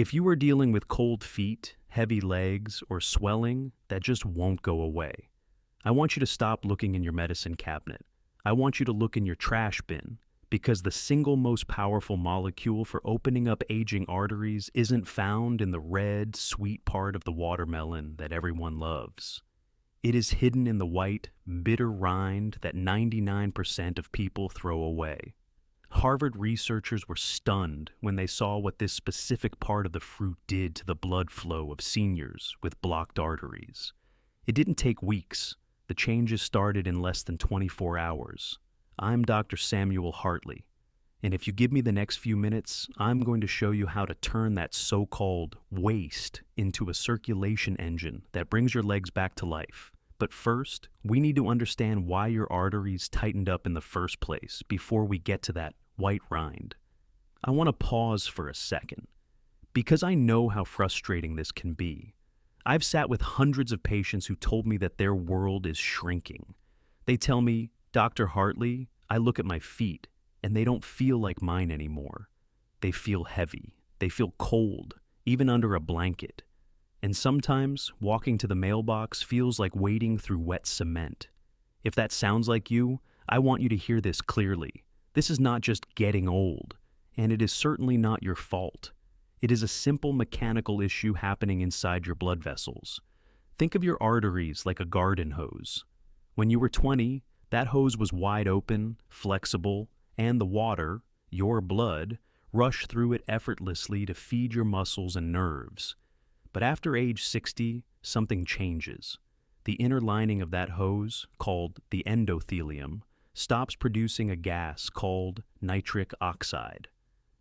If you are dealing with cold feet, heavy legs, or swelling that just won't go away, I want you to stop looking in your medicine cabinet. I want you to look in your trash bin, because the single most powerful molecule for opening up aging arteries isn't found in the red, sweet part of the watermelon that everyone loves. It is hidden in the white, bitter rind that 99% of people throw away. Harvard researchers were stunned when they saw what this specific part of the fruit did to the blood flow of seniors with blocked arteries. It didn't take weeks. The changes started in less than 24 hours. I'm Dr. Samuel Hartley, and if you give me the next few minutes, I'm going to show you how to turn that so-called waste into a circulation engine that brings your legs back to life. But first, we need to understand why your arteries tightened up in the first place before we get to that white rind. I want to pause for a second, because I know how frustrating this can be. I've sat with hundreds of patients who told me that their world is shrinking. They tell me, Dr. Hartley, I look at my feet, and they don't feel like mine anymore. They feel heavy. They feel cold, even under a blanket. And sometimes, walking to the mailbox feels like wading through wet cement. If that sounds like you, I want you to hear this clearly. This is not just getting old, and it is certainly not your fault. It is a simple mechanical issue happening inside your blood vessels. Think of your arteries like a garden hose. When you were 20, that hose was wide open, flexible, and the water, your blood, rushed through it effortlessly to feed your muscles and nerves. But after age 60, something changes. The inner lining of that hose, called the endothelium, stops producing a gas called nitric oxide.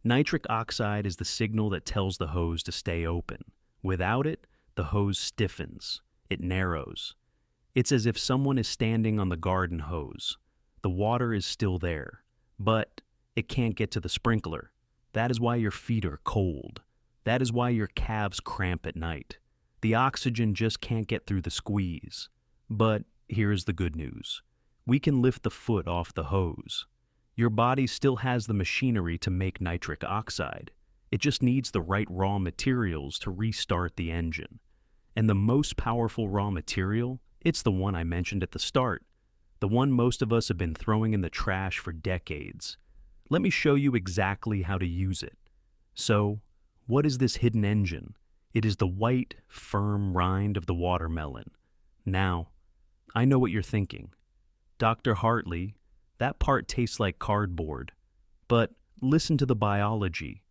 Nitric oxide is the signal that tells the hose to stay open. Without it, the hose stiffens. It narrows. It's as if someone is standing on the garden hose. The water is still there, but it can't get to the sprinkler. That is why your feet are cold. That is why your calves cramp at night. The oxygen just can't get through the squeeze. But here's the good news. We can lift the foot off the hose. Your body still has the machinery to make nitric oxide. It just needs the right raw materials to restart the engine. And the most powerful raw material, it's the one I mentioned at the start. The one most of us have been throwing in the trash for decades. Let me show you exactly how to use it. So, what is this hidden engine? It is the white, firm rind of the watermelon. Now, I know what you're thinking. Dr. Hartley, that part tastes like cardboard. But listen to the biology.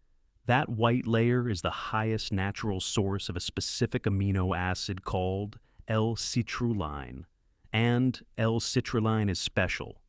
That white layer is the highest natural source of a specific amino acid called L-Citrulline. And L-Citrulline is special.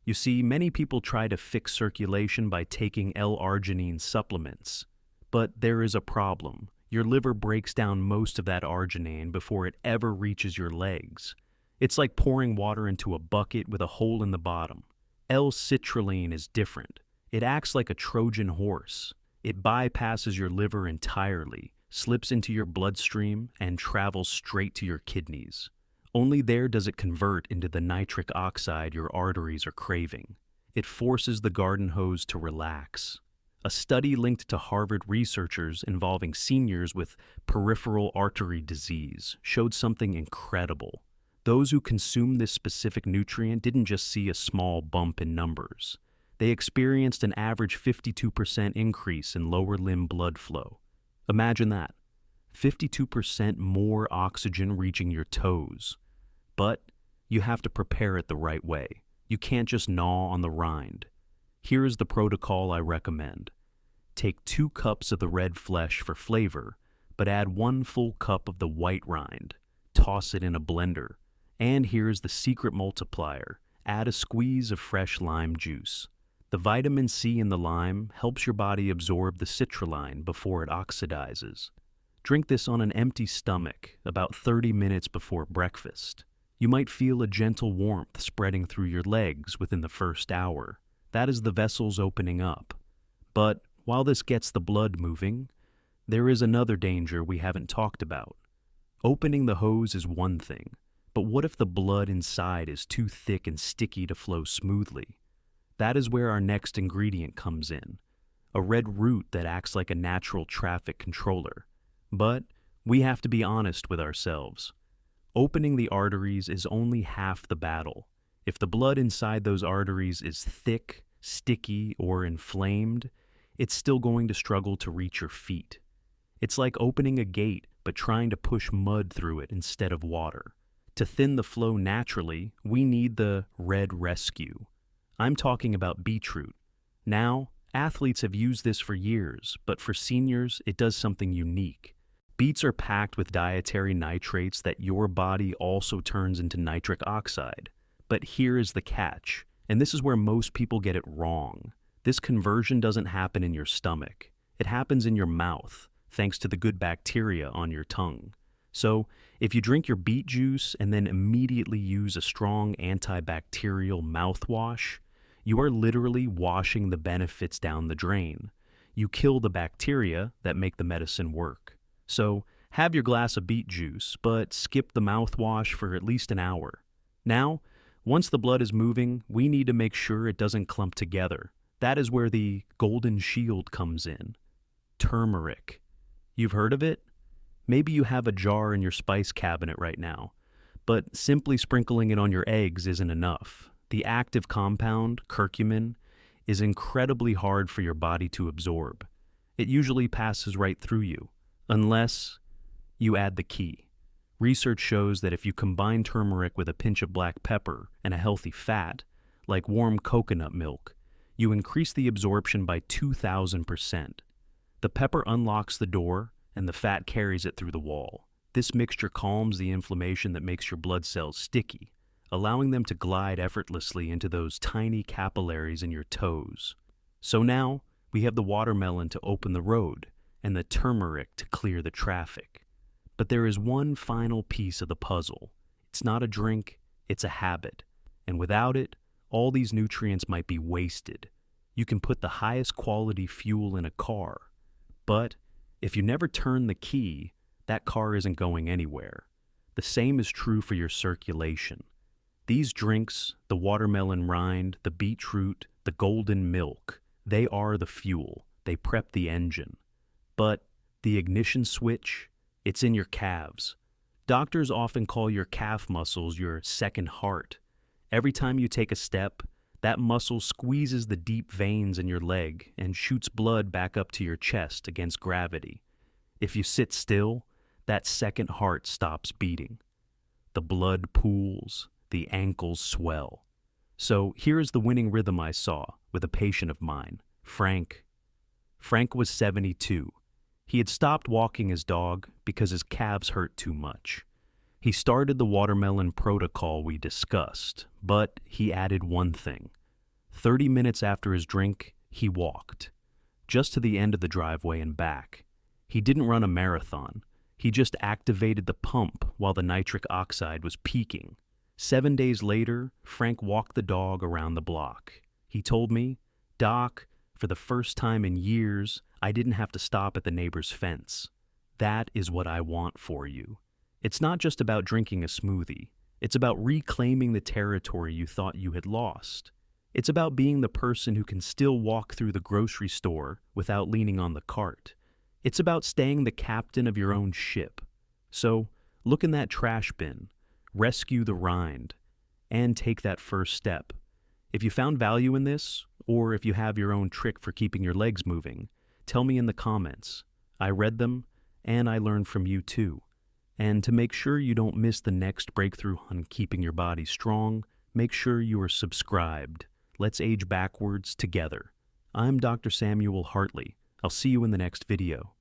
You see, many people try to fix circulation by taking L-Arginine supplements. But there is a problem. Your liver breaks down most of that arginine before it ever reaches your legs. It's like pouring water into a bucket with a hole in the bottom. L-Citrulline is different. It acts like a Trojan horse. It bypasses your liver entirely, slips into your bloodstream, and travels straight to your kidneys. Only there does it convert into the nitric oxide your arteries are craving. It forces the garden hose to relax. A study linked to Harvard researchers involving seniors with peripheral artery disease showed something incredible. Those who consumed this specific nutrient didn't just see a small bump in numbers. They experienced an average 52% increase in lower limb blood flow. Imagine that. 52% more oxygen reaching your toes. But you have to prepare it the right way. You can't just gnaw on the rind. Here is the protocol I recommend. Take 2 cups of the red flesh for flavor, but add 1 full cup of the white rind. Toss it in a blender. And here's the secret multiplier. Add a squeeze of fresh lime juice. The vitamin C in the lime helps your body absorb the citrulline before it oxidizes. Drink this on an empty stomach about 30 minutes before breakfast. You might feel a gentle warmth spreading through your legs within the first hour. That is the vessels opening up. But while this gets the blood moving, there is another danger we haven't talked about. Opening the hose is one thing, but what if the blood inside is too thick and sticky to flow smoothly? That is where our next ingredient comes in. a red root that acts like a natural traffic controller. But we have to be honest with ourselves. Opening the arteries is only half the battle. If the blood inside those arteries is thick, sticky, or inflamed, it's still going to struggle to reach your feet. It's like opening a gate but trying to push mud through it instead of water. To thin the flow naturally, we need the red rescue. I'm talking about beetroot. Now, athletes have used this for years, but for seniors, it does something unique. Beets are packed with dietary nitrates that your body also turns into nitric oxide. But here is the catch, and this is where most people get it wrong. This conversion doesn't happen in your stomach. It happens in your mouth, thanks to the good bacteria on your tongue. So, if you drink your beet juice and then immediately use a strong antibacterial mouthwash, you are literally washing the benefits down the drain. You kill the bacteria that make the medicine work. So, have your glass of beet juice, but skip the mouthwash for at least an hour. Now, once the blood is moving, we need to make sure it doesn't clump together. That is where the golden shield comes in. Turmeric. You've heard of it? Maybe you have a jar in your spice cabinet right now, but simply sprinkling it on your eggs isn't enough. The active compound, curcumin, is incredibly hard for your body to absorb. It usually passes right through you, unless you add the key. Research shows that if you combine turmeric with a pinch of black pepper and a healthy fat, like warm coconut milk, you increase the absorption by 2,000%. The pepper unlocks the door, and the fat carries it through the wall. This mixture calms the inflammation that makes your blood cells sticky, allowing them to glide effortlessly into those tiny capillaries in your toes. So now, we have the watermelon to open the road, and the turmeric to clear the traffic. But there is one final piece of the puzzle. It's not a drink, it's a habit. And without it, all these nutrients might be wasted. You can put the highest quality fuel in a car, but if you never turn the key, that car isn't going anywhere. The same is true for your circulation. These drinks, the watermelon rind, the beetroot, the golden milk, they are the fuel. They prep the engine. But the ignition switch, it's in your calves. Doctors often call your calf muscles your second heart. Every time you take a step, that muscle squeezes the deep veins in your leg and shoots blood back up to your chest against gravity. If you sit still, that second heart stops beating. The blood pools, the ankles swell. So here is the winning rhythm I saw with a patient of mine, Frank. Frank was 72. He had stopped walking his dog because his calves hurt too much. He started the watermelon protocol we discussed, but he added one thing. 30 minutes after his drink, he walked, just to the end of the driveway and back. He didn't run a marathon. He just activated the pump while the nitric oxide was peaking. 7 days later, Frank walked the dog around the block. He told me, "Doc, for the first time in years, I didn't have to stop at the neighbor's fence. That is what I want for you." It's not just about drinking a smoothie. It's about reclaiming the territory you thought you had lost. It's about being the person who can still walk through the grocery store without leaning on the cart. It's about staying the captain of your own ship. So, look in that trash bin, rescue the rind, and take that first step. If you found value in this, or if you have your own trick for keeping your legs moving, tell me in the comments. I read them, and I learned from you too. And to make sure you don't miss the next breakthrough on keeping your body strong, make sure you are subscribed. Let's age backwards together. I'm Dr. Samuel Hartley. I'll see you in the next video.